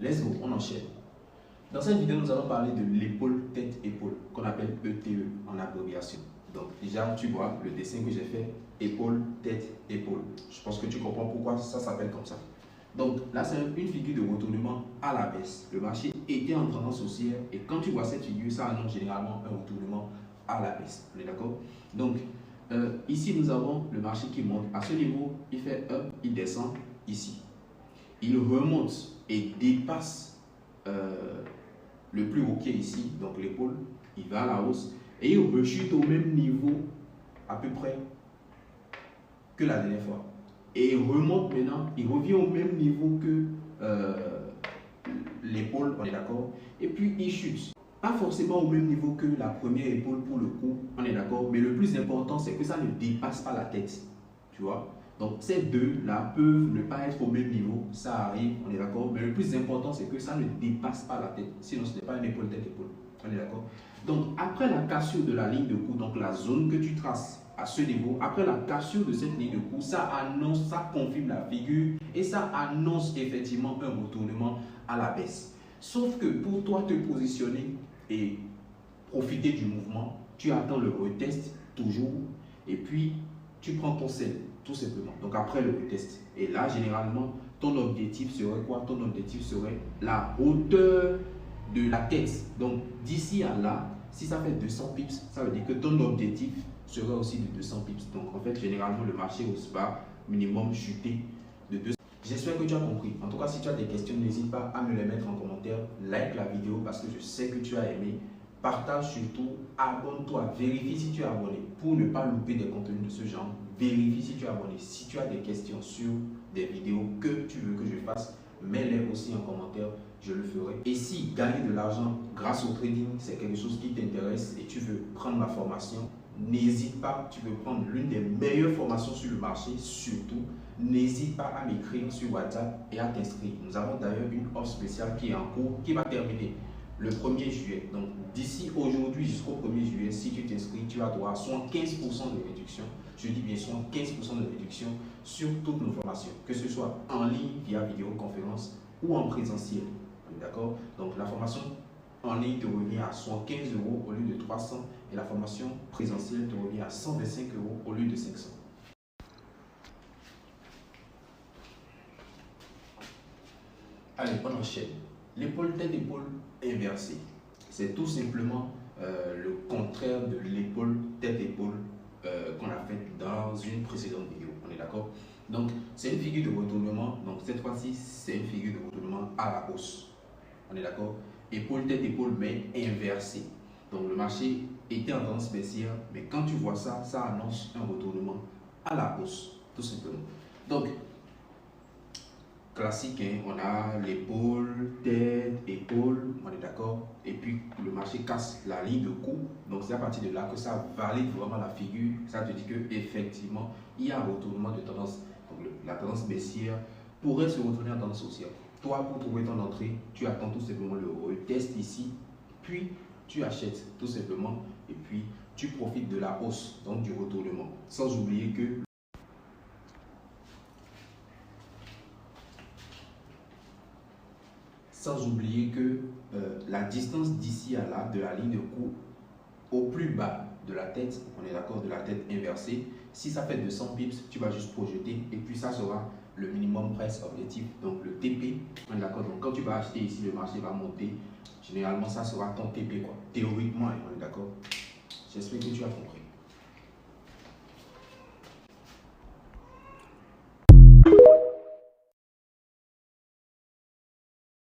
let's go, on enchaîne. Dans cette vidéo, nous allons parler de l'épaule tête-épaule, qu'on appelle ETE en abréviation. Donc déjà, tu vois le dessin que j'ai fait, épaule, tête, épaule. Je pense que tu comprends pourquoi ça s'appelle comme ça. Donc là, c'est une figure de retournement à la baisse. Le marché était en tendance haussière et quand tu vois cette figure, ça annonce généralement un retournement à la baisse. On est d'accord? Donc ici, nous avons le marché qui monte. À ce niveau, il fait up, il descend ici. Il remonte et dépasse le plus haut qui est ici, donc l'épaule. Il va à la hausse et il rechute au même niveau à peu près que la dernière fois. Et il remonte maintenant, il revient au même niveau que l'épaule, on est d'accord. Et puis il chute. Pas forcément au même niveau que la première épaule pour le coup, on est d'accord. Mais le plus important, c'est que ça ne dépasse pas la tête. Tu vois? Donc ces deux-là peuvent ne pas être au même niveau. Ça arrive, on est d'accord. Mais le plus important, c'est que ça ne dépasse pas la tête. Sinon, ce n'est pas une épaule tête-épaule. On est d'accord? Donc après la cassure de la ligne de coup, donc la zone que tu traces à ce niveau, après la cassure de cette ligne de coup, ça annonce, ça confirme la figure et ça annonce effectivement un retournement à la baisse. Sauf que pour toi te positionner et profiter du mouvement, tu attends le retest toujours et puis tu prends ton sel tout simplement. Donc après le retest. Et là, généralement, ton objectif serait quoi? Ton objectif serait la hauteur de la tête. Donc d'ici à là, si ça fait 200 pips, ça veut dire que ton objectif serait aussi de 200 pips. Donc en fait, généralement, le marché va minimum chuter de 200. J'espère que tu as compris. En tout cas, si tu as des questions, n'hésite pas à me les mettre en commentaire. Like la vidéo parce que je sais que tu as aimé. Partage surtout, abonne-toi, vérifie si tu es abonné pour ne pas louper des contenus de ce genre. Vérifie si tu es abonné. Si tu as des questions sur des vidéos que tu veux que je fasse, mets-les aussi en commentaire, je le ferai. Et si gagner de l'argent grâce au trading, c'est quelque chose qui t'intéresse et tu veux prendre ma formation, n'hésite pas, tu veux prendre l'une des meilleures formations sur le marché, surtout, n'hésite pas à m'écrire sur WhatsApp et à t'inscrire. Nous avons d'ailleurs une offre spéciale qui est en cours, qui va terminer le 1er juillet. Donc d'ici aujourd'hui jusqu'au 1er juillet, si tu t'inscris, tu vas avoir 75% de réduction. Je dis bien 75% de réduction sur toutes nos formations, que ce soit en ligne via vidéoconférence ou en présentiel. D'accord? Donc la formation en ligne te revient à 75 € au lieu de 300 et la formation présentielle te revient à 125 € au lieu de 500. Allez, on enchaîne. L'épaule tête-épaule inversée. C'est tout simplement le contraire de l'épaule tête-épaule qu'on a fait dans une précédente vidéo. On est d'accord? Donc, c'est une figure de retournement. Donc, cette fois-ci, c'est une figure de retournement à la hausse. On est d'accord? Épaule tête-épaule, mais inversée. Donc, le marché était en tendance baissière, mais quand tu vois ça, ça annonce un retournement à la hausse, tout simplement. Donc, classique, hein, on a l'épaule, tête, épaule, on est d'accord. Et puis le marché casse la ligne de coup. Donc c'est à partir de là que ça valide vraiment la figure. Ça te dit que effectivement il y a un retournement de tendance. Donc la tendance baissière pourrait se retourner en tendance haussière. Toi, pour trouver ton entrée, tu attends tout simplement le retest ici, puis tu achètes tout simplement et puis tu profites de la hausse, donc du retournement. Sans oublier que la distance d'ici à là, de la ligne de coup, au plus bas de la tête, on est d'accord, de la tête inversée, si ça fait 200 pips, tu vas juste projeter et puis ça sera le minimum price objectif, donc le TP, on est d'accord. Donc quand tu vas acheter ici, le marché va monter, généralement ça sera ton TP, quoi. Théoriquement, on est d'accord. J'espère que tu as compris.